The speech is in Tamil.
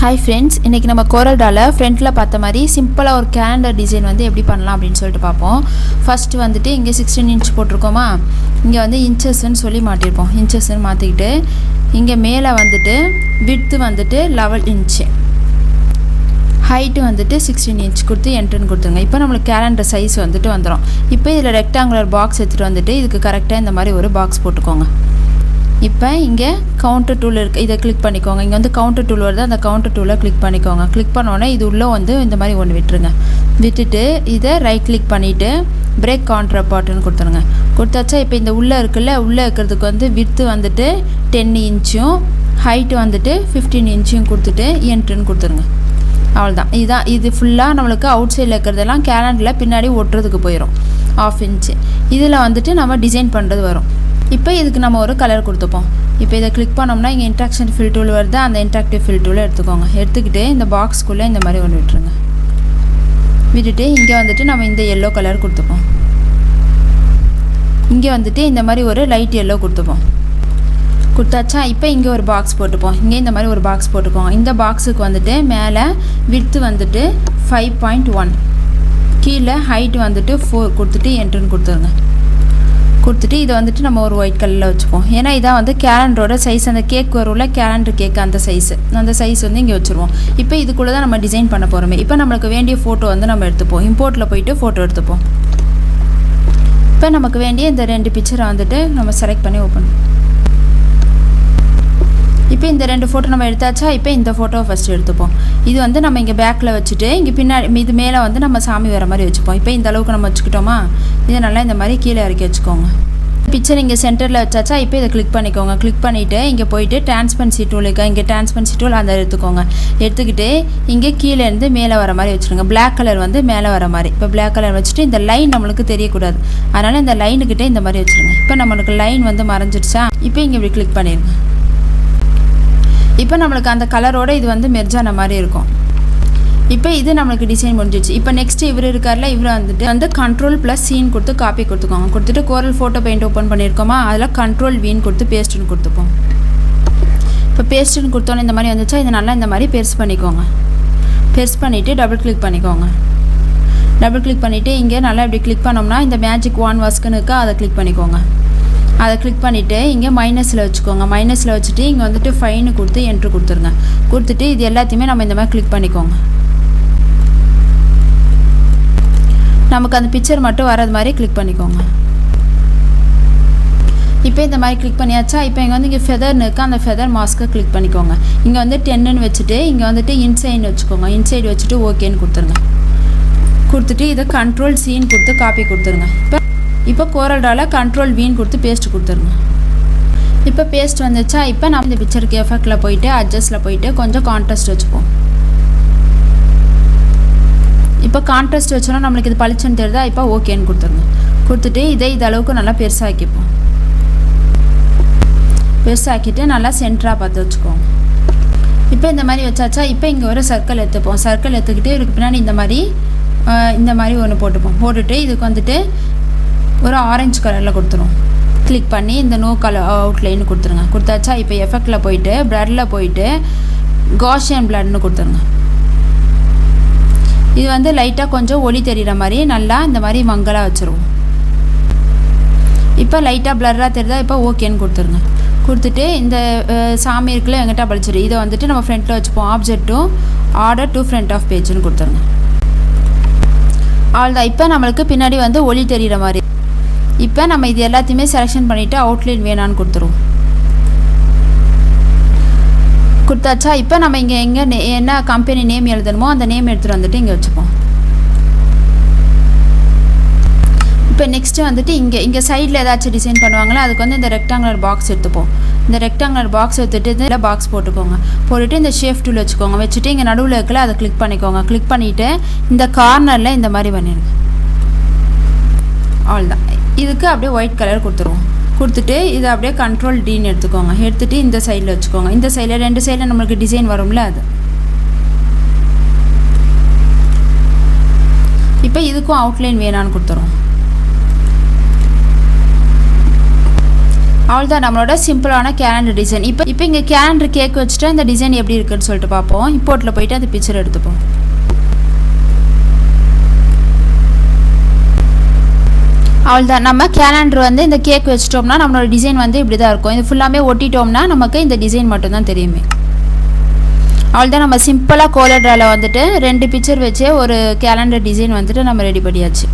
Hi friends, இன்னைக்கு நம்ம Coreldraw ஃப்ரண்ட்ல பார்த்த மாதிரி சிம்பிளா ஒரு கேலண்டர் டிசைன் வந்து எப்படி பண்ணலாம் அப்படினு சொல்லிட்டு பாப்போம். ஃபர்ஸ்ட் வந்துட்டு இங்க 16 inch போட்டுருக்கோமா, இங்க வந்து inches ன்னு சொல்லி மாத்திருப்போம். inches ன்னு மாத்திக்கிட்டு இங்க மேலே வந்துட்டு width வந்துட்டு 11 inch, height வந்துட்டு 16 inch கொடுத்து என்டர்னு கொடுத்துருங்க. இப்போ நமக்கு கேலண்டர் சைஸ் வந்துட்டு வந்துரும். இப்போ இதுல ரெக்டாங்குலர் பாக்ஸ் எடுத்துட்டு வந்துட்டு இதுக்கு கரெக்ட்டா இந்த மாதிரி ஒரு பாக்ஸ் போட்டுக்கோங்க. இப்போ இங்கே கவுண்டர் டூல் இருக்குது, இதை கிளிக் பண்ணிக்கோங்க. இங்கே வந்து கவுண்டர் டூல் வருது, அந்த கவுண்டர் டூலை கிளிக் பண்ணிக்கோங்க. கிளிக் பண்ணோன்னே இது உள்ளே வந்து இந்த மாதிரி ஒன்று விட்டுருங்க. விட்டுட்டு இதை ரைட் கிளிக் பண்ணிவிட்டு பிரேக் கவுண்டர் பார்ட்டுன்னு கொடுத்துருங்க. கொடுத்தாச்சா இப்போ இந்த உள்ளே இருக்குல்ல, உள்ளே இருக்கிறதுக்கு வந்து விட்த்து வந்துட்டு 10 inchும் ஹைட்டு வந்துட்டு 15 inchும் கொடுத்துட்டு என்ட்ருன்னு கொடுத்துருங்க. அவ்வளோதான். இதுதான், இது ஃபுல்லாக நம்மளுக்கு அவுட் சைடில் இருக்கிறதெல்லாம் கேலண்டரில் பின்னாடி ஒட்டுறதுக்கு போயிடும். 1/2 inch இதில் வந்துட்டு நம்ம டிசைன் பண்ணுறது வரும். இப்போ இதுக்கு நம்ம ஒரு கலர் கொடுத்துப்போம். இப்போ இதை கிளிக் பண்ணோம்னா இங்கே இன்ட்ராக்ஷன் ஃபில் டூல் வருது, அந்த இன்ட்ராக்டிவ் ஃபில் டூலை எடுத்துக்கோங்க. எடுத்துக்கிட்டு இந்த பாக்ஸ்க்குள்ளே இந்த மாதிரி ஒன்று விட்டுருங்க. விட்டுட்டு இங்கே வந்துட்டு நம்ம இந்த எல்லோ கலர் கொடுத்துப்போம். இங்கே வந்துட்டு இந்த மாதிரி ஒரு லைட் எல்லோ கொடுத்துப்போம். கொடுத்தாச்சா இப்போ இங்கே ஒரு பாக்ஸ் போட்டுப்போம். இங்கே இந்த மாதிரி ஒரு பாக்ஸ் போட்டுக்கோங்க. இந்த பாக்ஸுக்கு வந்துட்டு மேலே விட்த்து வந்துட்டு 5.1, கீழே ஹைட் வந்துட்டு 4 கொடுத்துட்டு என்ட்ருன்னு கொடுத்துருங்க. கொடுத்துட்டு இதை வந்துட்டு நம்ம ஒரு ஒயிட் கலரில் வச்சுப்போம். ஏன்னா இதான் வந்து கேலண்டரோட சைஸ், அந்த கேக் வரும்ல கேலண்டர் கேக், அந்த சைஸ் வந்து இங்கே வச்சுருவோம். இப்போ இதுக்குள்ளே தான் நம்ம டிசைன் பண்ண போகிறோமே. இப்போ நம்மளுக்கு வேண்டிய ஃபோட்டோ வந்து நம்ம எடுத்துப்போம். இம்போர்ட்டில் போயிட்டு ஃபோட்டோ எடுத்துப்போம். இப்போ நமக்கு வேண்டிய இந்த 2 பிக்சரை வந்துட்டு நம்ம செலக்ட் பண்ணி ஓப்பன். இப்போ இந்த 2 ஃபோட்டோ நம்ம எடுத்தாச்சா, இப்போ இந்த ஃபோட்டோவை ஃபஸ்ட்டு எடுத்துப்போம். இது வந்து நம்ம இங்கே பேக்கில் வச்சுட்டு இங்கே பின்னாடி இது மேலே வந்து நம்ம சாமி வர மாதிரி வச்சுப்போம். இப்போ இந்த அளவுக்கு நம்ம வச்சுக்கிட்டோமா, இதை நல்லா இந்த மாதிரி கீழே இறக்கி வச்சுக்கோங்க. பிக்சர் இங்கே சென்டரில் வச்சாச்சா, இப்போ இதை கிளிக் பண்ணிக்கோங்க. கிளிக் பண்ணிவிட்டு இங்கே போயிட்டு டிரான்ஸ்பரன்சி டூல் இருக்கா, இங்கே டிரான்ஸ்பரன்சி டூல் அந்த எடுத்துக்கோங்க. எடுத்துக்கிட்டு இங்கே கீழேருந்து மேலே வர மாதிரி வச்சுருங்க. பிளாக் கலர் வந்து மேலே வர மாதிரி. இப்போ பிளாக் கலர் வச்சுட்டு இந்த லைன் நம்மளுக்கு தெரியக்கூடாது, அதனால் இந்த லைனுக்கிட்டே இந்த மாதிரி வச்சுருங்க. இப்போ நம்மளுக்கு லைன் வந்து மறைஞ்சிடுச்சா, இப்போ இங்கே இப்படி கிளிக் பண்ணிடுங்க. இப்போ நம்மளுக்கு அந்த கலரோட இது வந்து மெர்ஜான மாதிரி இருக்கும். இப்போ இது நம்மளுக்கு டிசைன் முடிஞ்சிச்சு. இப்போ நெக்ஸ்ட் இவர் இருக்கார்ல, இவர் வந்துட்டு Ctrl+C கொடுத்து காப்பி கொடுத்துக்கோங்க. கொடுத்துட்டு கோரல் ஃபோட்டோ பெயிண்ட் ஓப்பன் பண்ணியிருக்கோமா, அதில் Ctrl+V கொடுத்து பேஸ்ட்டுன்னு கொடுத்துப்போம். இப்போ பேஸ்ட்டுன்னு கொடுத்தோன்னே இந்த மாதிரி வந்துச்சா, இதை நல்லா இந்த மாதிரி பெருசு பண்ணிக்கோங்க. பெருசு பண்ணிவிட்டு டபுள் கிளிக் பண்ணிக்கோங்க. டபுள் கிளிக் பண்ணிவிட்டு இங்கே நல்லா இப்படி கிளிக் பண்ணோம்னா இந்த மேஜிக் வான் வாஸ்க்குன்னு இருக்கா, அதை கிளிக் பண்ணிக்கோங்க. அதை கிளிக் பண்ணிவிட்டு இங்கே மைனஸில் வச்சுக்கோங்க. மைனஸில் வச்சுட்டு இங்கே வந்துட்டு ஃபைனு கொடுத்து என்ட்ரு கொடுத்துருங்க. கொடுத்துட்டு இது எல்லாத்தையுமே நம்ம இந்த மாதிரி கிளிக் பண்ணிக்கோங்க. நமக்கு அந்த பிக்சர் மட்டும் வர்றது மாதிரி கிளிக் பண்ணிக்கோங்க. இப்போ இந்த மாதிரி கிளிக் பண்ணியாச்சா, இப்போ இங்கே வந்து இங்கே ஃபெதர்னு இருக்குது, அந்த ஃபெதர் மாஸ்க்கை கிளிக் பண்ணிக்கோங்க. இங்கே வந்து 10ன்னு வச்சுட்டு இங்கே வந்துட்டு இன்சைடு வச்சுக்கோங்க. இன்சைடு வச்சுட்டு ஓகேன்னு கொடுத்துருங்க. கொடுத்துட்டு இதை Ctrl+C கொடுத்து காப்பி கொடுத்துருங்க. இப்போ Coreldraw Ctrl+V கொடுத்து பேஸ்ட் கொடுத்துருங்க. இப்போ பேஸ்ட் வந்துச்சா, இப்போ நம்ம இந்த பிக்சருக்கு எஃபெக்டில் போயிட்டு அட்ஜஸ்ட்டில் போயிட்டு கொஞ்சம் கான்ட்ராஸ்ட் வச்சுப்போம். இப்போ கான்ட்ராஸ்ட் வச்சோன்னா நம்மளுக்கு இது பளிச்சுன்னு தெரியுதா, இப்போ ஓகேன்னு கொடுத்துருங்க. கொடுத்துட்டு இது அளவுக்கு நல்லா பெருசாக்கிப்போம். பெருசாக்கிட்டு நல்லா சென்டராக பார்த்து வச்சுக்கோங்க. இப்போ இந்த மாதிரி வச்சாச்சா, இப்போ இங்கே ஒரு சர்க்கிள் எடுத்துப்போம். சர்க்கிள் எடுத்துக்கிட்டு இதுக்கு பின்னாடி இந்த மாதிரி ஒன்று போட்டுப்போம். போட்டுட்டு இதுக்கு வந்துட்டு ஒரு ஆரஞ்சு கலரில் கொடுத்துரும். கிளிக் பண்ணி இந்த நோ கலர் அவுட்லைன் கொடுத்துருங்க. கொடுத்தாச்சா, இப்போ எஃபெக்டில் போயிட்டு பிளரில் போயிட்டு காஷியன் பிளர்னு கொடுத்துருங்க. இது வந்து லைட்டாக கொஞ்சம் ஒளி தெரிகிற மாதிரி நல்லா இந்த மாதிரி மங்கலாக வச்சுருவோம். இப்போ லைட்டாக பிளராக தெரியுதா, இப்போ ஓகேன்னு கொடுத்துருங்க. கொடுத்துட்டு இந்த சாமி இருக்குல்ல எங்கிட்ட பழிச்சிரு, இதை வந்துட்டு நம்ம ஃப்ரண்ட்டில் வச்சுப்போம். ஆப்ஜெக்ட்டும் ஆர்டர் டு ஃப்ரண்ட் ஆஃப் பேஜ்னு கொடுத்துருங்க. அவ்வளோதான். இப்போ நம்மளுக்கு பின்னாடி வந்து ஒளி தெரிகிற மாதிரி. இப்போ நம்ம இது எல்லாத்தையுமே செலெக்ஷன் பண்ணிவிட்டு அவுட்லைன் வேணான்னு கொடுத்துருவோம். கொடுத்தாச்சா, இப்போ நம்ம இங்கே என்ன கம்பெனி நேம் எழுதணுமோ அந்த நேம் எடுத்துகிட்டு வந்துட்டு இங்கே வச்சுப்போம். இப்போ நெக்ஸ்ட்டு வந்துட்டு இங்கே சைடில் ஏதாச்சும் டிசைன் பண்ணுவாங்களா, அதுக்கு வந்து இந்த ரெக்டாங்குலர் பாக்ஸ் எடுத்துப்போம். இந்த ரெக்டாங்குலர் பாக்ஸ் எடுத்துகிட்டு இதில் பாக்ஸ் போட்டுக்கோங்க. போட்டுட்டு இந்த ஷேப் டூல் வச்சுக்கோங்க. வச்சுட்டு இங்கே நடுவில் இருக்கல அதை கிளிக் பண்ணிக்கோங்க. கிளிக் பண்ணிவிட்டு இந்த கார்னரில் இந்த மாதிரி பண்ணிடுங்க. அவ்வளோதான். இதுக்கு அப்படியே ஒயிட் கலர் கொடுத்துருவோம். கொடுத்துட்டு இதை அப்படியே Ctrl+Dன்னு எடுத்துக்கோங்க. எடுத்துகிட்டு இந்த சைடில் வச்சுக்கோங்க. இந்த சைடில் 2 சைடில் நம்மளுக்கு டிசைன் வரும்ல அது. இப்போ இதுக்கும் அவுட்லைன் வேணான்னு கொடுத்துருவோம். அவ்வளோதான் நம்மளோட சிம்பிளான கேலண்டர் டிசைன். இப்போ இங்கே கேலண்டர் கேக் வச்சுட்டு அந்த டிசைன் எப்படி இருக்குன்னு சொல்லிட்டு பார்ப்போம். இம்போர்ட்டில் போயிட்டு அந்த பிக்சர் எடுத்துப்போம். அவ்வளோதான் நம்ம கேலண்டர் வந்து இந்த கேக் வச்சிட்டோம்னா நம்மளோட டிசைன் வந்து இப்படி தான் இருக்கும். இது ஃபுல்லாமே ஒட்டிட்டோம்னா நமக்கு இந்த டிசைன் மட்டும்தான் தெரியுமே. அவ்வளோதான் நம்ம சிம்பிளாக கோலட்ராவில் வந்துட்டு 2 பிக்சர் வச்சு ஒரு கேலண்டர் டிசைன் வந்துட்டு நம்ம ரெடி பண்ணியாச்சு.